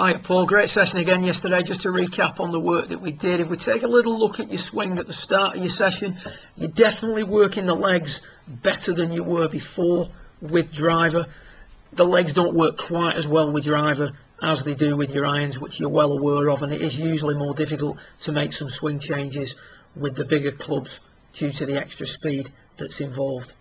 Hi Paul, great session again yesterday. Just to recap on the work that we did, if we take a little look at your swing at the start of your session, you're definitely working the legs better than you were before with driver. The legs don't work quite as well with driver as they do with your irons, which you're well aware of, and it is usually more difficult to make some swing changes with the bigger clubs due to the extra speed that's involved.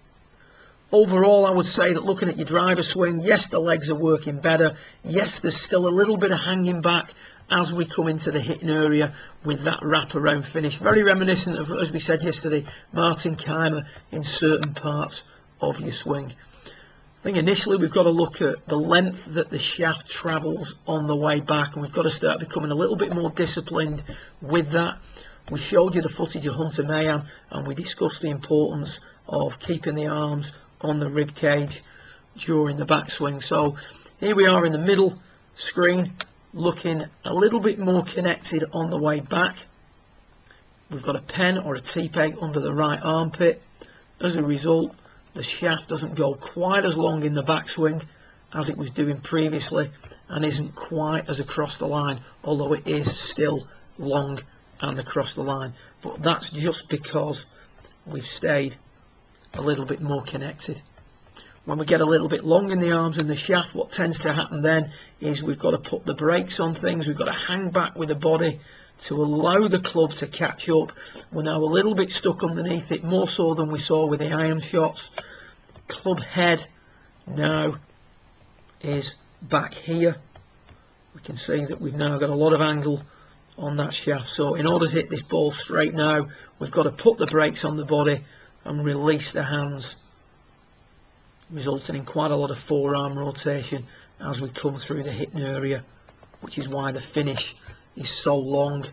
Overall, I would say that looking at your driver swing, yes, the legs are working better. Yes, there's still a little bit of hanging back as we come into the hitting area with that wraparound finish. Very reminiscent of, as we said yesterday, Martin Keimer in certain parts of your swing. I think initially we've got to look at the length that the shaft travels on the way back, and we've got to start becoming a little bit more disciplined with that. We showed you the footage of Hunter Mayhem, and we discussed the importance of keeping the arms on the rib cage during the backswing. So here we are in the middle screen, looking a little bit more connected on the way back. We've got a pen or a T-peg under the right armpit. As a result, the shaft doesn't go quite as long in the backswing as it was doing previously, and isn't quite as across the line, although it is still long and across the line. But that's just because we've stayed a little bit more connected. When we get a little bit long in the arms and the shaft, what tends to happen then is we've got to put the brakes on things. We've got to hang back with the body to allow the club to catch up. We're now a little bit stuck underneath it, more so than we saw with the iron shots. Club head now is back here. We can see that we've now got a lot of angle on that shaft. So in order to hit this ball straight now, we've got to put the brakes on the body and release the hands, resulting in quite a lot of forearm rotation as we come through the hitting area, which is why the finish is so long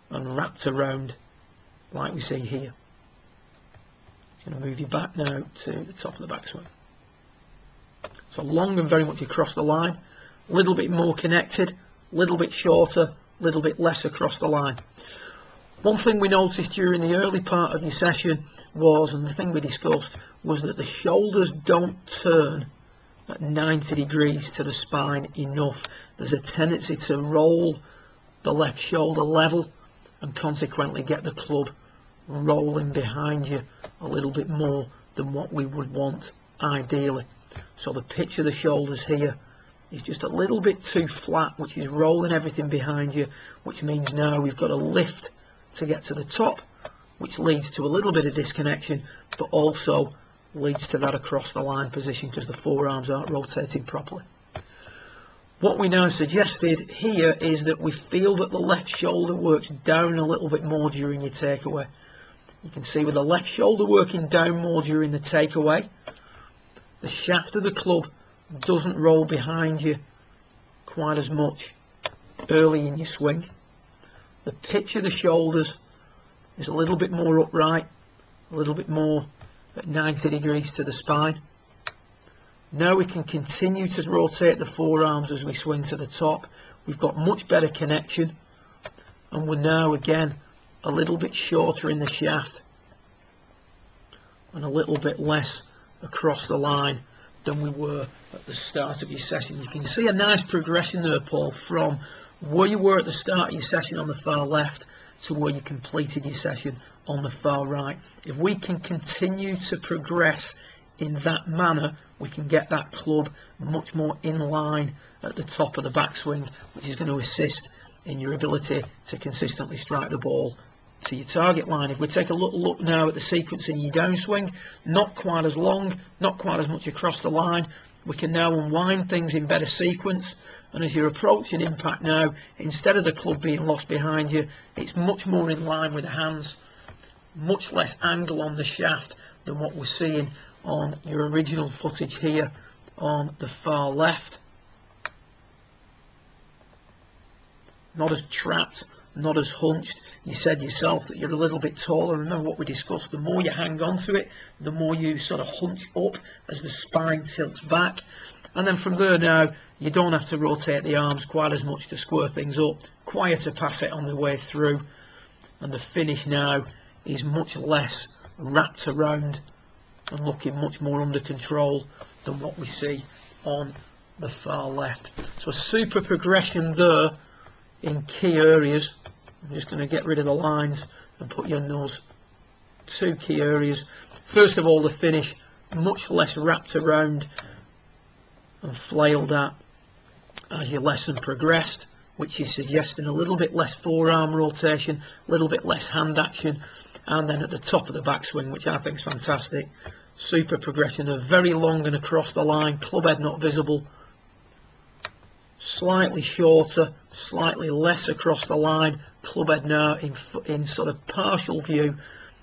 and wrapped around like we see here. I'm going to move you back now to the top of the backswing. So long and very much across the line, a little bit more connected, a little bit shorter, a little bit less across the line. One thing we noticed during the early part of your session was, and the thing we discussed, was that the shoulders don't turn at 90 degrees to the spine enough. There's a tendency to roll the left shoulder level and consequently get the club rolling behind you a little bit more than what we would want ideally. So the pitch of the shoulders here is just a little bit too flat, which is rolling everything behind you, which means now we've got to lift to get to the top, which leads to a little bit of disconnection, but also leads to that across the line position because the forearms aren't rotating properly. What we now suggested here is that we feel that the left shoulder works down a little bit more during your takeaway. You can see with the left shoulder working down more during the takeaway, the shaft of the club doesn't roll behind you quite as much early in your swing. The pitch of the shoulders is a little bit more upright, a little bit more at 90 degrees to the spine. Now we can continue to rotate the forearms as we swing to the top. We've got much better connection, and we're now again a little bit shorter in the shaft and a little bit less across the line than we were at the start of your session. You can see a nice progression there, Paul, from where you were at the start of your session on the far left to where you completed your session on the far right. If we can continue to progress in that manner, we can get that club much more in line at the top of the backswing, which is going to assist in your ability to consistently strike the ball to your target line. If we take a little look now at the sequence in your downswing, not quite as long, not quite as much across the line. We can now unwind things in better sequence, and as you're approaching impact now, instead of the club being lost behind you, it's much more in line with the hands, much less angle on the shaft than what we're seeing on your original footage here on the far left. Not as trapped, not as hunched. You said yourself that you're a little bit taller. Remember what we discussed, the more you hang on to it, the more you sort of hunch up as the spine tilts back. And then from there now, you don't have to rotate the arms quite as much to square things up. Quieter pass it on the way through, and the finish now is much less wrapped around and looking much more under control than what we see on the far left. So a super progression there in key areas. I'm just going to get rid of the lines and put you in those 2 key areas. First of all, the finish, much less wrapped around and flailed at as your lesson progressed, which is suggesting a little bit less forearm rotation, a little bit less hand action, and then at the top of the backswing, which I think is fantastic, super progression of very long and across the line, club head not visible, slightly shorter, slightly less across the line, club head now in sort of partial view.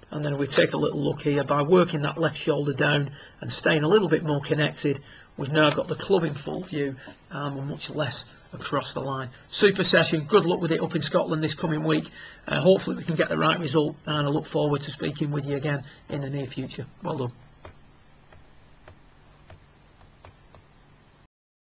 And then we take a little look here, by working that left shoulder down and staying a little bit more connected, we've now got the club in full view and we're much less across the line. Super session, good luck with it up in Scotland this coming week. Hopefully we can get the right result, and I look forward to speaking with you again in the near future. Well done.